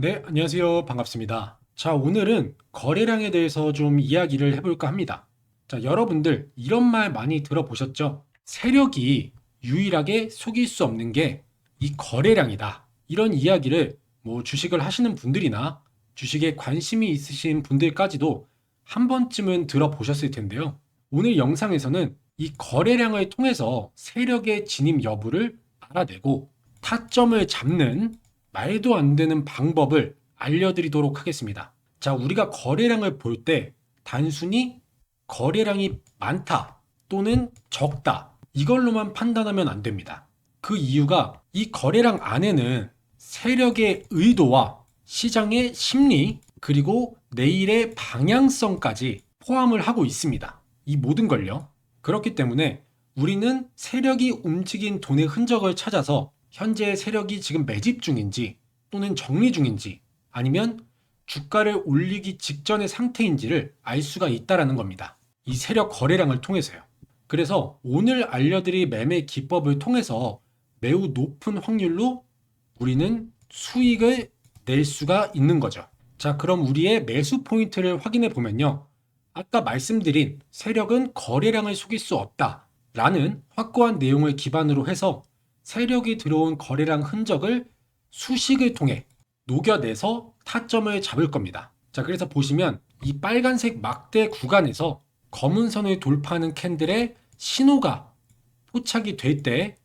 네, 안녕하세요. 반갑습니다. 자, 오늘은 거래량에 대해서 좀 이야기를 해볼까 합니다. 자, 여러분들 이런 말 많이 들어보셨죠? 세력이 유일하게 속일 수 없는 게 이 거래량이다. 이런 이야기를 뭐 주식을 하시는 분들이나 주식에 관심이 있으신 분들까지도 한 번쯤은 들어보셨을 텐데요. 오늘 영상에서는 이 거래량을 통해서 세력의 진입 여부를 알아내고 타점을 잡는 말도 안 되는 방법을 알려드리도록 하겠습니다. 자, 우리가 거래량을 볼 때 단순히 거래량이 많다 또는 적다 이걸로만 판단하면 안 됩니다. 그 이유가 이 거래량 안에는 세력의 의도와 시장의 심리 그리고 내일의 방향성까지 포함을 하고 있습니다. 이 모든 걸요. 그렇기 때문에 우리는 세력이 움직인 돈의 흔적을 찾아서 현재 세력이 지금 매집 중인지 또는 정리 중인지 아니면 주가를 올리기 직전의 상태인지를 알 수가 있다라는 겁니다. 이 세력 거래량을 통해서요. 그래서 오늘 알려드릴 매매 기법을 통해서 매우 높은 확률로 우리는 수익을 낼 수가 있는 거죠. 자, 그럼 우리의 매수 포인트를 확인해 보면요. 아까 말씀드린 세력은 거래량을 속일 수 없다 라는 확고한 내용을 기반으로 해서 세력이 들어온 거래량 흔적을 수식을 통해 녹여내서 타점을 잡을 겁니다. 자, 그래서 보시면 이 빨간색 막대 구간에서 검은 선을 돌파하는 캔들의 신호가 포착이 될 때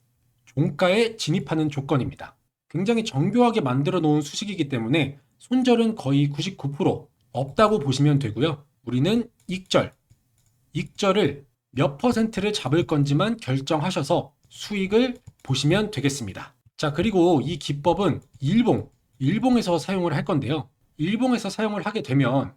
종가에 진입하는 조건입니다. 굉장히 정교하게 만들어 놓은 수식이기 때문에 손절은 거의 99% 없다고 보시면 되고요. 우리는 익절을 몇 퍼센트를 잡을 건지만 결정하셔서 수익을 보시면 되겠습니다. 자, 그리고 이 기법은 일봉에서 사용을 할 건데요. 일봉에서 사용을 하게 되면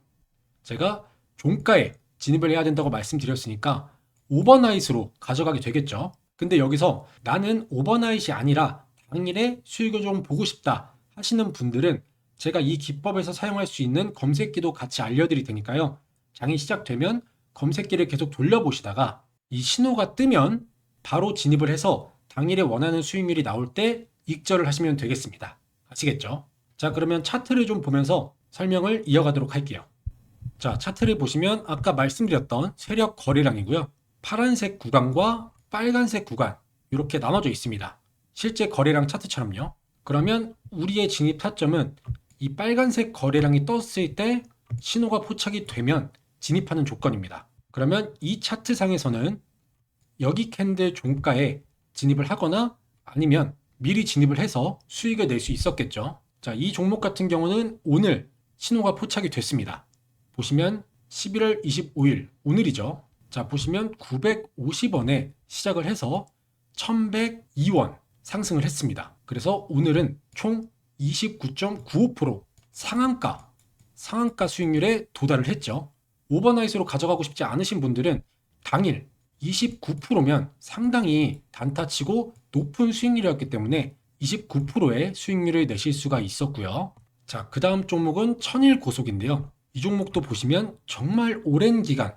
제가 종가에 진입을 해야 된다고 말씀드렸으니까 오버나잇으로 가져가게 되겠죠. 근데 여기서 나는 오버나잇이 아니라 당일에 수익을 좀 보고 싶다 하시는 분들은 제가 이 기법에서 사용할 수 있는 검색기도 같이 알려드릴 테니까요. 장이 시작되면 검색기를 계속 돌려보시다가 이 신호가 뜨면 바로 진입을 해서 당일에 원하는 수익률이 나올 때 익절을 하시면 되겠습니다. 아시겠죠? 자, 그러면 차트를 좀 보면서 설명을 이어가도록 할게요. 자, 차트를 보시면 아까 말씀드렸던 세력 거래량이고요. 파란색 구간과 빨간색 구간 이렇게 나눠져 있습니다. 실제 거래량 차트처럼요. 그러면 우리의 진입 타점은 이 빨간색 거래량이 떴을 때 신호가 포착이 되면 진입하는 조건입니다. 그러면 이 차트상에서는 여기 캔들 종가에 진입을 하거나 아니면 미리 진입을 해서 수익을 낼 수 있었겠죠. 자, 이 종목 같은 경우는 오늘 신호가 포착이 됐습니다. 보시면 11월 25일 오늘이죠. 자, 보시면 950원에 시작을 해서 1102원 상승을 했습니다. 그래서 오늘은 총 29.95% 상한가 수익률에 도달을 했죠. 오버나잇으로 가져가고 싶지 않으신 분들은 당일 29%면 상당히 단타치고 높은 수익률이었기 때문에 29%의 수익률을 내실 수가 있었고요. 자, 그 다음 종목은 천일 고속인데요. 이 종목도 보시면 정말 오랜 기간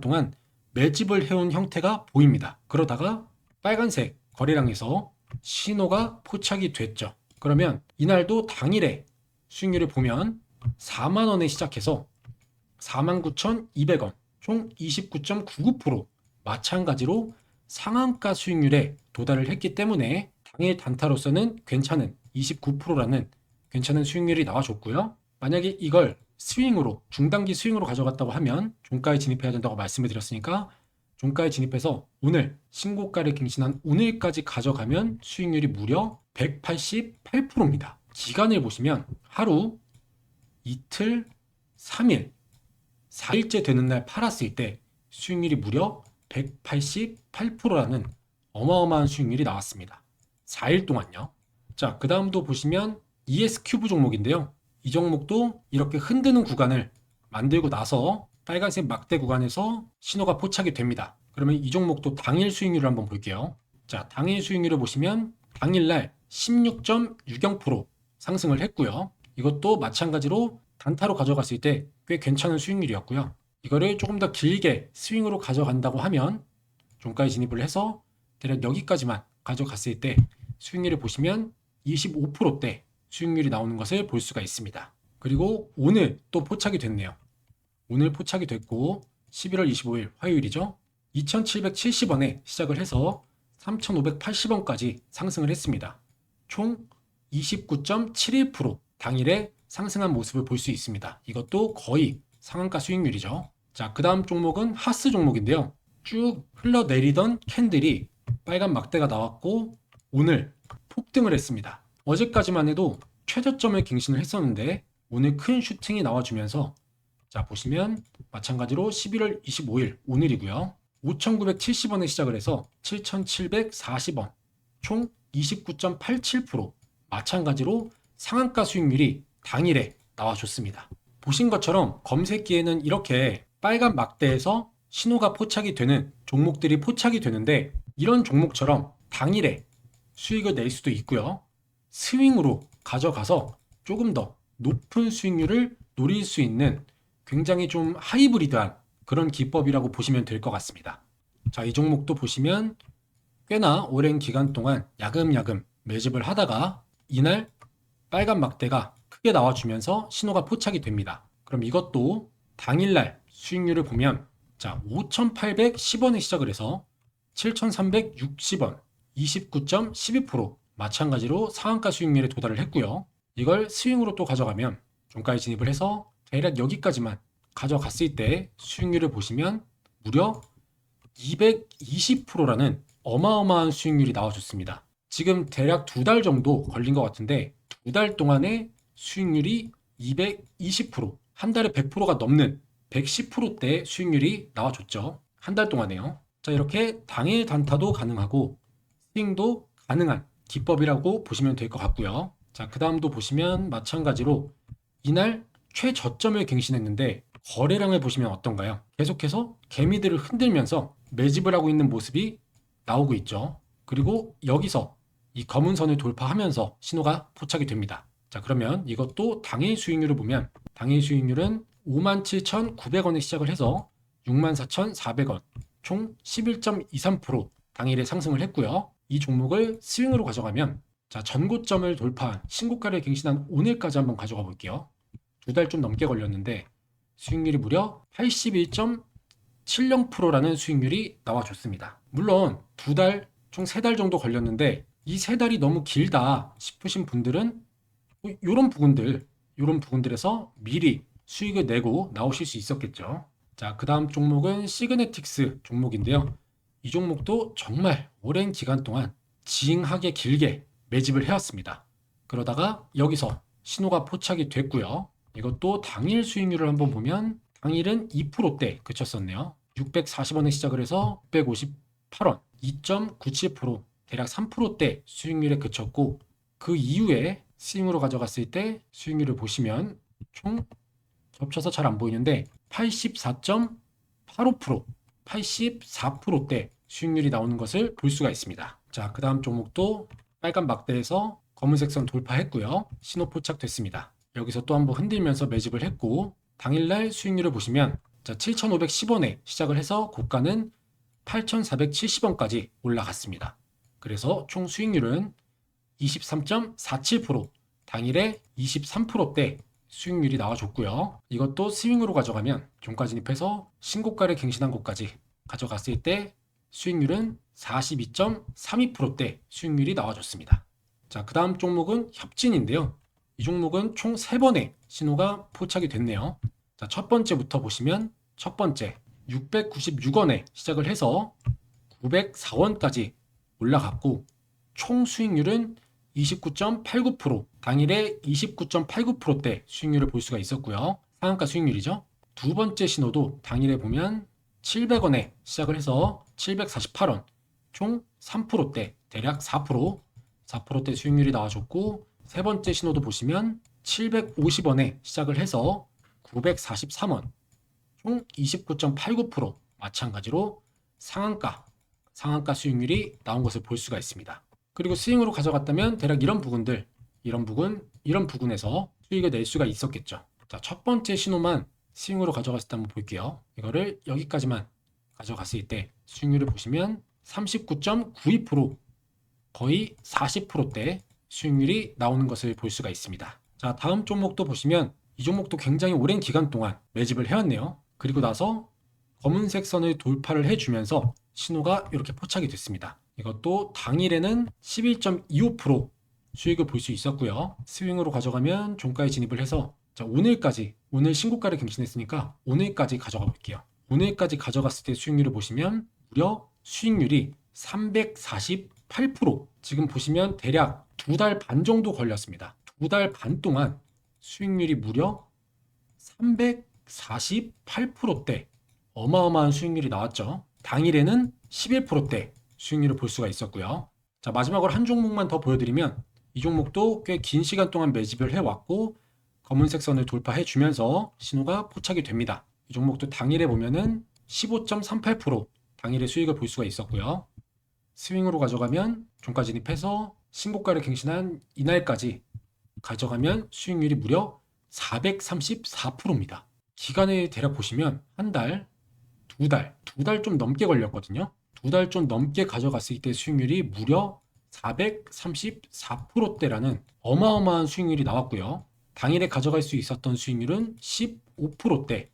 동안 매집을 해온 형태가 보입니다. 그러다가 빨간색 거래량에서 신호가 포착이 됐죠. 그러면 이날도 당일에 수익률을 보면 4만 원에 시작해서 49,200원, 총 29.99% 마찬가지로 상한가 수익률에 도달을 했기 때문에 당일 단타로서는 괜찮은 29%라는 괜찮은 수익률이 나와줬고요. 만약에 이걸 스윙으로 중단기 스윙으로 가져갔다고 하면 종가에 진입해야 된다고 말씀을 드렸으니까 종가에 진입해서 오늘 신고가를 갱신한 오늘까지 가져가면 수익률이 무려 188%입니다. 기간을 보시면 하루, 이틀, 3일, 4일째 되는 날 팔았을 때 수익률이 무려 188%라는 어마어마한 수익률이 나왔습니다. 4일 동안요. 자, 그 다음도 보시면 ES큐브 종목인데요. 이 종목도 이렇게 흔드는 구간을 만들고 나서 빨간색 막대 구간에서 신호가 포착이 됩니다. 그러면 이 종목도 당일 수익률을 한번 볼게요. 자, 당일 수익률을 보시면 당일날 16.60% 상승을 했고요. 이것도 마찬가지로 단타로 가져갔을 때 꽤 괜찮은 수익률이었고요. 이거를 조금 더 길게 스윙으로 가져간다고 하면 종가에 진입을 해서 대략 여기까지만 가져갔을 때 수익률을 보시면 25%대 수익률이 나오는 것을 볼 수가 있습니다. 그리고 오늘 또 포착이 됐네요. 오늘 포착이 됐고 11월 25일 화요일이죠. 2,770원에 시작을 해서 3,580원까지 상승을 했습니다. 총 29.71% 당일에 상승한 모습을 볼 수 있습니다. 이것도 거의 상한가 수익률이죠. 자, 그 다음 종목은 하스 종목인데요. 쭉 흘러내리던 캔들이 빨간 막대가 나왔고 오늘 폭등을 했습니다. 어제까지만 해도 최저점을 갱신을 했었는데 오늘 큰 슈팅이 나와주면서 자, 보시면 마찬가지로 11월 25일 오늘이고요. 5,970원에 시작을 해서 7,740원, 총 29.87%, 마찬가지로 상한가 수익률이 당일에 나와줬습니다. 보신 것처럼 검색기에는 이렇게 빨간 막대에서 신호가 포착이 되는 종목들이 포착이 되는데 이런 종목처럼 당일에 수익을 낼 수도 있고요. 스윙으로 가져가서 조금 더 높은 수익률을 노릴 수 있는 굉장히 좀 하이브리드한 그런 기법이라고 보시면 될 것 같습니다. 자, 이 종목도 보시면 꽤나 오랜 기간 동안 야금야금 매집을 하다가 이날 빨간 막대가 크게 나와주면서 신호가 포착이 됩니다. 그럼 이것도 당일날 수익률을 보면 자, 5,810원에 시작을 해서 7,360원, 29.12%, 마찬가지로 상한가 수익률에 도달을 했고요. 이걸 스윙으로 또 가져가면 종가에 진입을 해서 대략 여기까지만 가져갔을 때 수익률을 보시면 무려 220%라는 어마어마한 수익률이 나와줬습니다. 지금 대략 2달 정도 걸린 것 같은데 2달 동안의 수익률이 220%, 한 달에 100%가 넘는 110%대의 수익률이 나와줬죠. 한 달 동안에요. 자, 이렇게 당일 단타도 가능하고 스윙도 가능한 기법이라고 보시면 될 것 같고요. 자, 그 다음도 보시면 마찬가지로 이날 최저점을 갱신했는데 거래량을 보시면 어떤가요? 계속해서 개미들을 흔들면서 매집을 하고 있는 모습이 나오고 있죠. 그리고 여기서 이 검은 선을 돌파하면서 신호가 포착이 됩니다. 자, 그러면 이것도 당일 수익률을 보면 당일 수익률은 57,900원에 시작을 해서 64,400원, 총 11.23% 당일에 상승을 했고요. 이 종목을 스윙으로 가져가면 자, 전고점을 돌파한 신고가를 갱신한 오늘까지 한번 가져가 볼게요. 2달 좀 넘게 걸렸는데 수익률이 무려 81.70%라는 수익률이 나와줬습니다. 물론 2달, 총 3달 정도 걸렸는데 이 3달이 너무 길다 싶으신 분들은 이런 부분들에서 미리 수익을 내고 나오실 수 있었겠죠. 자, 그 다음 종목은 시그네틱스 종목인데요. 이 종목도 정말 오랜 기간 동안 징하게 길게 매집을 해왔습니다. 그러다가 여기서 신호가 포착이 됐고요. 이것도 당일 수익률을 한번 보면 당일은 2%대 그쳤었네요. 640원에 시작을 해서 658원, 2.97%, 대략 3%대 수익률에 그쳤고 그 이후에 스윙으로 가져갔을 때 수익률을 보시면 총 겹쳐서 잘 안 보이는데 84.85%, 84%대 수익률이 나오는 것을 볼 수가 있습니다. 자, 그 다음 종목도 빨간 막대에서 검은색 선 돌파했고요. 신호 포착됐습니다. 여기서 또 한번 흔들면서 매집을 했고 당일날 수익률을 보시면 자, 7,510원에 시작을 해서 고가는 8,470원까지 올라갔습니다. 그래서 총 수익률은 23.47%, 당일에 23%대 수익률이 나와줬고요. 이것도 스윙으로 가져가면 종가 진입해서 신고가를 갱신한 곳까지 가져갔을 때 수익률은 42.32%대 수익률이 나와줬습니다. 자, 그 다음 종목은 협진인데요. 이 종목은 총 3번의 신호가 포착이 됐네요. 자, 첫 번째부터 보시면 첫 번째 696원에 시작을 해서 904원까지 올라갔고 총 수익률은 29.89%, 당일에 29.89%대 수익률을 볼 수가 있었고요. 상한가 수익률이죠. 두 번째 신호도 당일에 보면 700원에 시작을 해서 748원, 총 3%대, 대략 4%대 수익률이 나와줬고 세 번째 신호도 보시면 750원에 시작을 해서 943원, 총 29.89%, 마찬가지로 상한가 수익률이 나온 것을 볼 수가 있습니다. 그리고 스윙으로 가져갔다면 대략 이런 부분에서 수익을 낼 수가 있었겠죠. 자, 첫 번째 신호만 스윙으로 가져갔을 때 한번 볼게요. 이거를 여기까지만 가져갔을 때 수익률을 보시면 39.92%, 거의 40%대 수익률이 나오는 것을 볼 수가 있습니다. 자, 다음 종목도 보시면 이 종목도 굉장히 오랜 기간 동안 매집을 해왔네요. 그리고 나서 검은색 선을 돌파를 해주면서 신호가 이렇게 포착이 됐습니다. 이것도 당일에는 11.25% 수익을 볼 수 있었고요. 스윙으로 가져가면 종가에 진입을 해서 자, 오늘까지, 오늘 신고가를 갱신했으니까 오늘까지 가져가 볼게요. 오늘까지 가져갔을 때 수익률을 보시면 무려 수익률이 348%. 지금 보시면 대략 2달 반 정도 걸렸습니다. 2달 반 동안 수익률이 무려 348%대. 어마어마한 수익률이 나왔죠. 당일에는 11%대 수익률을 볼 수가 있었고요. 자, 마지막으로 한 종목만 더 보여드리면 이 종목도 꽤 긴 시간 동안 매집을 해왔고 검은색 선을 돌파해 주면서 신호가 포착이 됩니다. 이 종목도 당일에 보면은 15.38% 당일의 수익을 볼 수가 있었고요. 스윙으로 가져가면 종가 진입해서 신고가를 갱신한 이날까지 가져가면 수익률이 무려 434%입니다. 기간을 대략 보시면 한 달, 두 달 좀 넘게 걸렸거든요. 2달 좀 넘게 가져갔을 때 수익률이 무려 434%대라는 어마어마한 수익률이 나왔고요. 당일에 가져갈 수 있었던 수익률은 15%대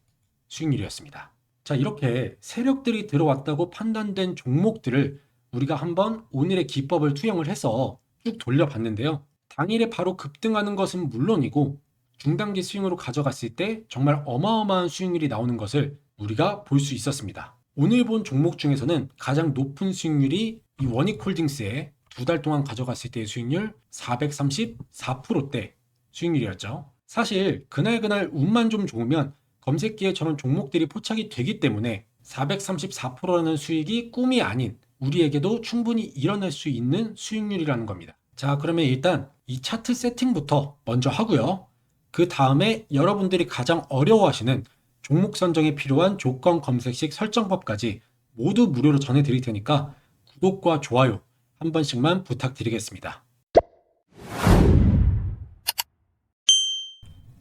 수익률이었습니다. 자, 이렇게 세력들이 들어왔다고 판단된 종목들을 우리가 한번 오늘의 기법을 투영을 해서 쭉 돌려봤는데요. 당일에 바로 급등하는 것은 물론이고 중단기 스윙으로 가져갔을 때 정말 어마어마한 수익률이 나오는 것을 우리가 볼 수 있었습니다. 오늘 본 종목 중에서는 가장 높은 수익률이 이 원익홀딩스의 2달 동안 가져갔을 때의 수익률 434%대 수익률이었죠. 사실 그날 운만 좀 좋으면 검색기에 저런 종목들이 포착이 되기 때문에 434%라는 수익이 꿈이 아닌 우리에게도 충분히 일어날 수 있는 수익률이라는 겁니다. 자, 그러면 일단 이 차트 세팅부터 먼저 하고요. 그 다음에 여러분들이 가장 어려워하시는 종목 선정에 필요한 조건 검색식 설정법까지 모두 무료로 전해드릴 테니까 구독과 좋아요 한 번씩만 부탁드리겠습니다.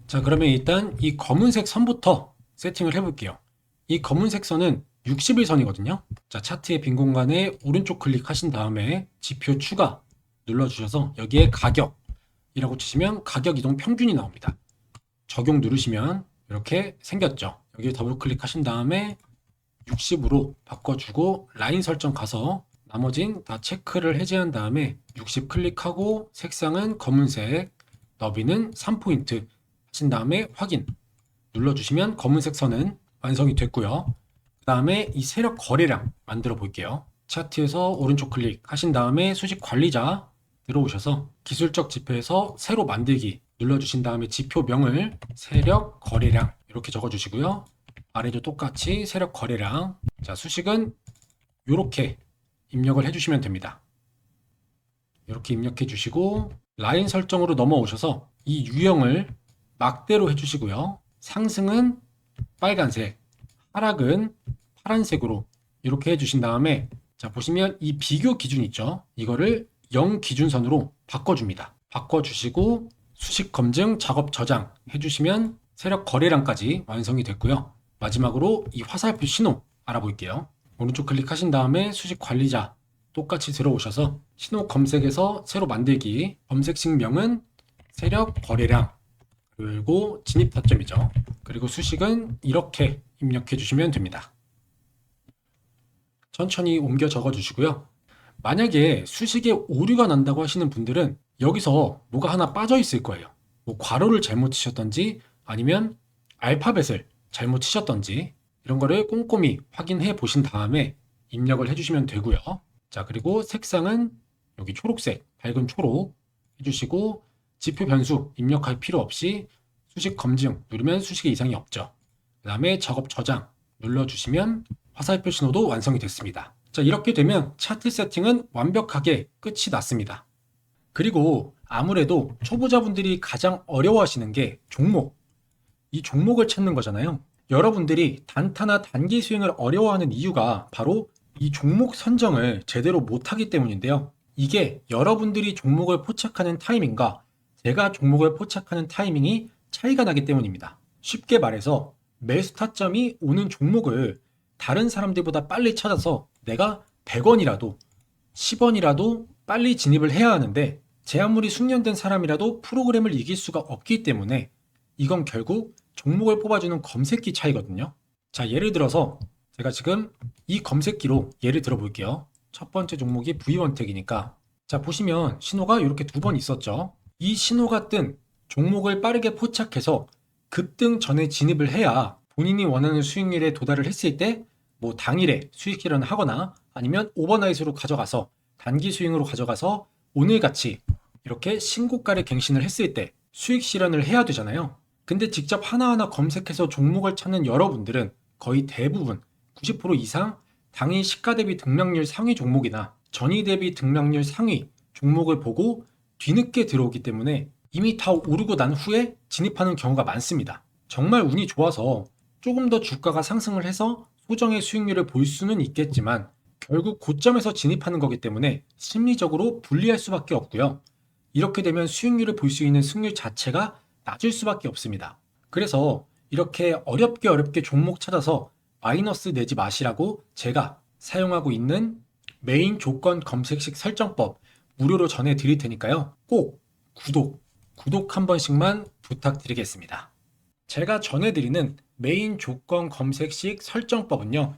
자, 그러면 일단 이 검은색 선부터 세팅을 해볼게요. 이 검은색 선은 60일선이거든요. 자, 차트의 빈 공간에 오른쪽 클릭하신 다음에 지표 추가 눌러주셔서 여기에 가격이라고 치시면 가격 이동 평균이 나옵니다. 적용 누르시면 이렇게 생겼죠. 여기에 더블 클릭하신 다음에 60으로 바꿔주고 라인 설정 가서 나머진 다 체크를 해제한 다음에 60 클릭하고 색상은 검은색, 너비는 3포인트 하신 다음에 확인 눌러주시면 검은색 선은 완성이 됐고요. 그 다음에 이 세력 거래량 만들어 볼게요. 차트에서 오른쪽 클릭하신 다음에 수식 관리자 들어오셔서 기술적 지표에서 새로 만들기 눌러주신 다음에 지표명을 세력 거래량 이렇게 적어주시고요. 아래도 똑같이 세력 거래량. 자, 수식은 이렇게 입력을 해주시면 됩니다. 이렇게 입력해 주시고 라인 설정으로 넘어오셔서 이 유형을 막대로 해주시고요. 상승은 빨간색, 하락은 파란색으로 이렇게 해주신 다음에 자, 보시면 이 비교 기준 있죠? 이거를 0 기준선으로 바꿔줍니다. 바꿔주시고 수식 검증, 작업 저장 해주시면 세력 거래량까지 완성이 됐고요. 마지막으로 이 화살표 신호 알아볼게요. 오른쪽 클릭하신 다음에 수식 관리자 똑같이 들어오셔서 신호 검색에서 새로 만들기 검색식 명은 세력 거래량 그리고 진입 타점이죠. 그리고 수식은 이렇게 입력해 주시면 됩니다. 천천히 옮겨 적어 주시고요. 만약에 수식에 오류가 난다고 하시는 분들은 여기서 뭐가 하나 빠져 있을 거예요. 뭐 괄호를 잘못 치셨던지 아니면 알파벳을 잘못 치셨던지 이런 거를 꼼꼼히 확인해 보신 다음에 입력을 해주시면 되고요. 자, 그리고 색상은 여기 초록색, 밝은 초록 해주시고 지표 변수 입력할 필요 없이 수식 검증 누르면 수식에 이상이 없죠. 그 다음에 작업 저장 눌러주시면 화살표 신호도 완성이 됐습니다. 자, 이렇게 되면 차트 세팅은 완벽하게 끝이 났습니다. 그리고 아무래도 초보자분들이 가장 어려워하시는 게 종목. 이 종목을 찾는 거잖아요. 여러분들이 단타나 단기 수익을 어려워하는 이유가 바로 이 종목 선정을 제대로 못하기 때문인데요. 이게 여러분들이 종목을 포착하는 타이밍과 제가 종목을 포착하는 타이밍이 차이가 나기 때문입니다. 쉽게 말해서 매수 타점이 오는 종목을 다른 사람들보다 빨리 찾아서 내가 100원이라도 10원이라도 빨리 진입을 해야 하는데 제 아무리 숙련된 사람이라도 프로그램을 이길 수가 없기 때문에 이건 결국 종목을 뽑아주는 검색기 차이거든요. 자, 예를 들어서 제가 지금 이 검색기로 예를 들어 볼게요. 첫 번째 종목이 V1텍이니까 자, 보시면 신호가 이렇게 두 번 있었죠. 이 신호가 뜬 종목을 빠르게 포착해서 급등 전에 진입을 해야 본인이 원하는 수익률에 도달을 했을 때 뭐 당일에 수익 실현을 하거나 아니면 오버나잇으로 가져가서 단기 스윙으로 가져가서 오늘같이 이렇게 신고가를 갱신을 했을 때 수익 실현을 해야 되잖아요. 근데 직접 하나하나 검색해서 종목을 찾는 여러분들은 거의 대부분 90% 이상 당일 시가 대비 등락률 상위 종목이나 전이 대비 등락률 상위 종목을 보고 뒤늦게 들어오기 때문에 이미 다 오르고 난 후에 진입하는 경우가 많습니다. 정말 운이 좋아서 조금 더 주가가 상승을 해서 소정의 수익률을 볼 수는 있겠지만 결국 고점에서 진입하는 거기 때문에 심리적으로 불리할 수밖에 없고요. 이렇게 되면 수익률을 볼 수 있는 승률 자체가 낮을 수밖에 없습니다. 그래서 이렇게 어렵게 종목 찾아서 마이너스 내지 마시라고 제가 사용하고 있는 메인 조건 검색식 설정법 무료로 전해드릴 테니까요. 꼭 구독 한 번씩만 부탁드리겠습니다. 제가 전해드리는 메인 조건 검색식 설정법은요.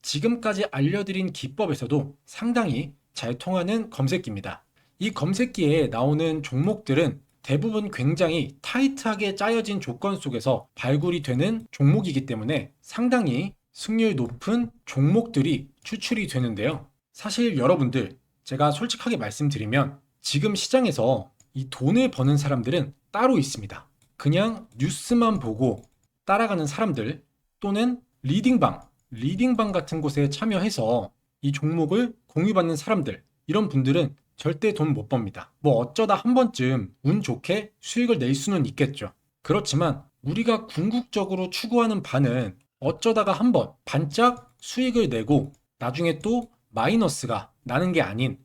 지금까지 알려드린 기법에서도 상당히 잘 통하는 검색기입니다. 이 검색기에 나오는 종목들은 대부분 굉장히 타이트하게 짜여진 조건 속에서 발굴이 되는 종목이기 때문에 상당히 승률 높은 종목들이 추출이 되는데요. 사실 여러분들, 제가 솔직하게 말씀드리면 지금 시장에서 이 돈을 버는 사람들은 따로 있습니다. 그냥 뉴스만 보고 따라가는 사람들 또는 리딩방 같은 곳에 참여해서 이 종목을 공유받는 사람들, 이런 분들은 절대 돈 못 법니다. 뭐 어쩌다 한 번쯤 운 좋게 수익을 낼 수는 있겠죠. 그렇지만 우리가 궁극적으로 추구하는 바는 어쩌다가 한 번 반짝 수익을 내고 나중에 또 마이너스가 나는 게 아닌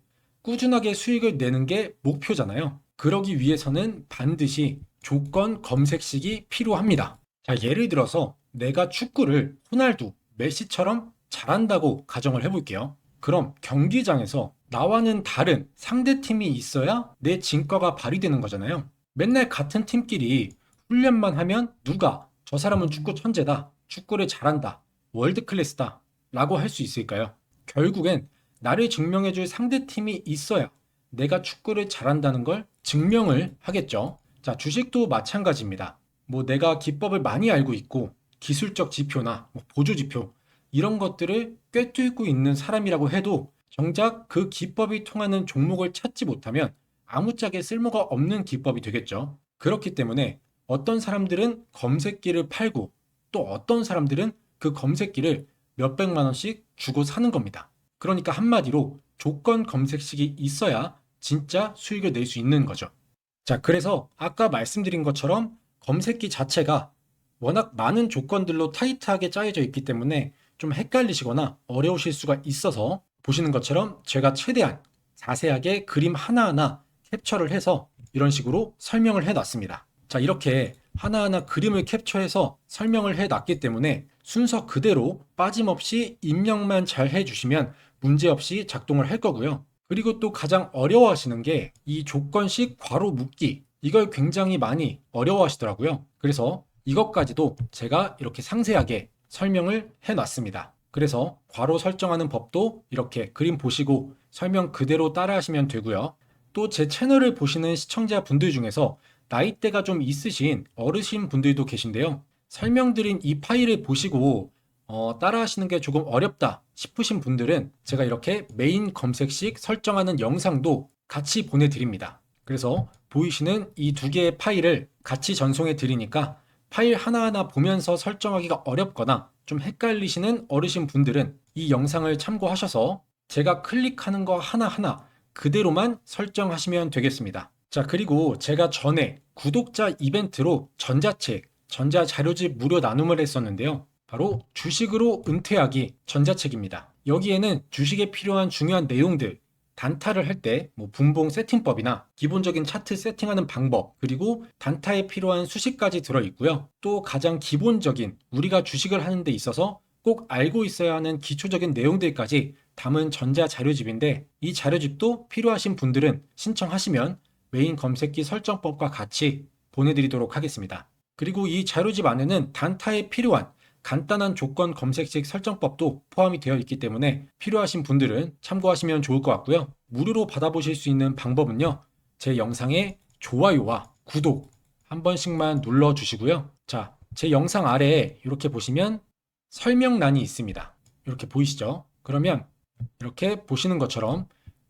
꾸준하게 수익을 내는 게 목표잖아요. 그러기 위해서는 반드시 조건 검색식이 필요합니다. 자, 예를 들어서 내가 축구를 호날두, 메시처럼 잘한다고 가정을 해볼게요. 그럼 경기장에서 나와는 다른 상대팀이 있어야 내 진가가 발휘되는 거잖아요. 맨날 같은 팀끼리 훈련만 하면 누가 저 사람은 축구 천재다, 축구를 잘한다, 월드 클래스다 라고 할 수 있을까요? 결국엔 나를 증명해줄 상대팀이 있어야 내가 축구를 잘한다는 걸 증명을 하겠죠. 자, 주식도 마찬가지입니다. 뭐 내가 기법을 많이 알고 있고 기술적 지표나 뭐 보조 지표 이런 것들을 꿰뚫고 있는 사람이라고 해도 정작 그 기법이 통하는 종목을 찾지 못하면 아무짝에 쓸모가 없는 기법이 되겠죠. 그렇기 때문에 어떤 사람들은 검색기를 팔고 또 어떤 사람들은 그 검색기를 몇백만 원씩 주고 사는 겁니다. 그러니까 한마디로 조건 검색식이 있어야 진짜 수익을 낼 수 있는 거죠. 자, 그래서 아까 말씀드린 것처럼 검색기 자체가 워낙 많은 조건들로 타이트하게 짜여져 있기 때문에 좀 헷갈리시거나 어려우실 수가 있어서 보시는 것처럼 제가 최대한 자세하게 그림 하나하나 캡처를 해서 이런 식으로 설명을 해놨습니다. 자, 이렇게 하나하나 그림을 캡처해서 설명을 해놨기 때문에 순서 그대로 빠짐없이 입력만 잘 해주시면 문제없이 작동을 할 거고요. 그리고 또 가장 어려워하시는 게 이 조건식 괄호 묶기, 이걸 굉장히 많이 어려워하시더라고요. 그래서 이것까지도 제가 이렇게 상세하게 설명을 해놨습니다. 그래서 괄호 설정하는 법도 이렇게 그림 보시고 설명 그대로 따라 하시면 되고요. 또 제 채널을 보시는 시청자분들 중에서 나이대가 좀 있으신 어르신 분들도 계신데요. 설명드린 이 파일을 보시고 따라 하시는 게 조금 어렵다 싶으신 분들은 제가 이렇게 메인 검색식 설정하는 영상도 같이 보내드립니다. 그래서 보이시는 이 두 개의 파일을 같이 전송해 드리니까 파일 하나하나 보면서 설정하기가 어렵거나 좀 헷갈리시는 어르신 분들은 이 영상을 참고하셔서 제가 클릭하는 거 하나하나 그대로만 설정하시면 되겠습니다. 자, 그리고 제가 전에 구독자 이벤트로 전자책, 전자자료집 무료 나눔을 했었는데요. 바로 주식으로 은퇴하기 전자책입니다. 여기에는 주식에 필요한 중요한 내용들, 단타를 할 때 뭐 분봉 세팅법이나 기본적인 차트 세팅하는 방법, 그리고 단타에 필요한 수식까지 들어있고요. 또 가장 기본적인 우리가 주식을 하는 데 있어서 꼭 알고 있어야 하는 기초적인 내용들까지 담은 전자자료집인데 이 자료집도 필요하신 분들은 신청하시면 메인 검색기 설정법과 같이 보내드리도록 하겠습니다. 그리고 이 자료집 안에는 단타에 필요한 간단한 조건 검색식 설정법도 포함이 되어 있기 때문에 필요하신 분들은 참고하시면 좋을 것 같고요. 무료로 받아보실 수 있는 방법은요. 제 영상에 좋아요와 구독 한 번씩만 눌러주시고요. 자, 제 영상 아래에 이렇게 보시면 설명란이 있습니다. 이렇게 보이시죠? 그러면 이렇게 보시는 것처럼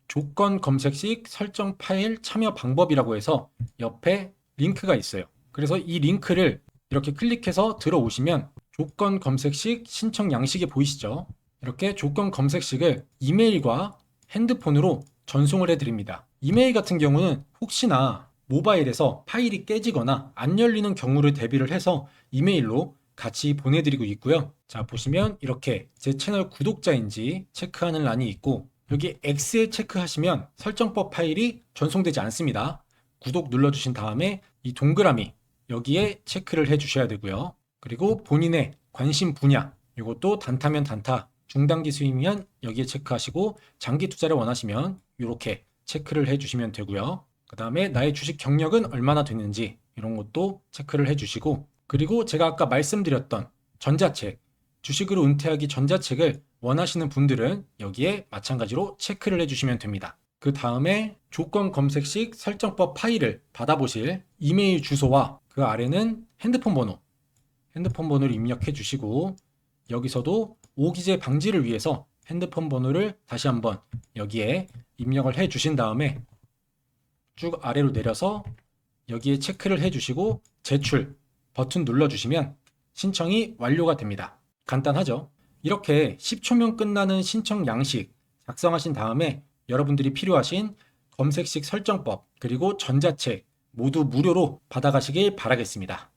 조건 검색식 설정 파일 참여 방법이라고 해서 옆에 링크가 있어요. 그래서 이 링크를 이렇게 클릭해서 들어오시면 조건 검색식 신청 양식이 보이시죠? 이렇게 조건 검색식을 이메일과 핸드폰으로 전송을 해드립니다. 이메일 같은 경우는 혹시나 모바일에서 파일이 깨지거나 안 열리는 경우를 대비를 해서 이메일로 같이 보내드리고 있고요. 자, 보시면 이렇게 제 채널 구독자인지 체크하는 란이 있고 여기 X에 체크하시면 설정법 파일이 전송되지 않습니다. 구독 눌러주신 다음에 이 동그라미 여기에 체크를 해주셔야 되고요. 그리고 본인의 관심 분야 이것도 단타면 단타, 중단기 수익이면 여기에 체크하시고 장기 투자를 원하시면 이렇게 체크를 해주시면 되고요. 그 다음에 나의 주식 경력은 얼마나 됐는지 이런 것도 체크를 해주시고 그리고 제가 아까 말씀드렸던 전자책, 주식으로 은퇴하기 전자책을 원하시는 분들은 여기에 마찬가지로 체크를 해주시면 됩니다. 그 다음에 조건 검색식 설정법 파일을 받아보실 이메일 주소와 그 아래는 핸드폰 번호를 입력해 주시고 여기서도 오기재 방지를 위해서 핸드폰 번호를 다시 한번 여기에 입력을 해 주신 다음에 쭉 아래로 내려서 여기에 체크를 해 주시고 제출 버튼 눌러주시면 신청이 완료가 됩니다. 간단하죠? 이렇게 10초면 끝나는 신청 양식 작성하신 다음에 여러분들이 필요하신 검색식 설정법 그리고 전자책 모두 무료로 받아가시길 바라겠습니다.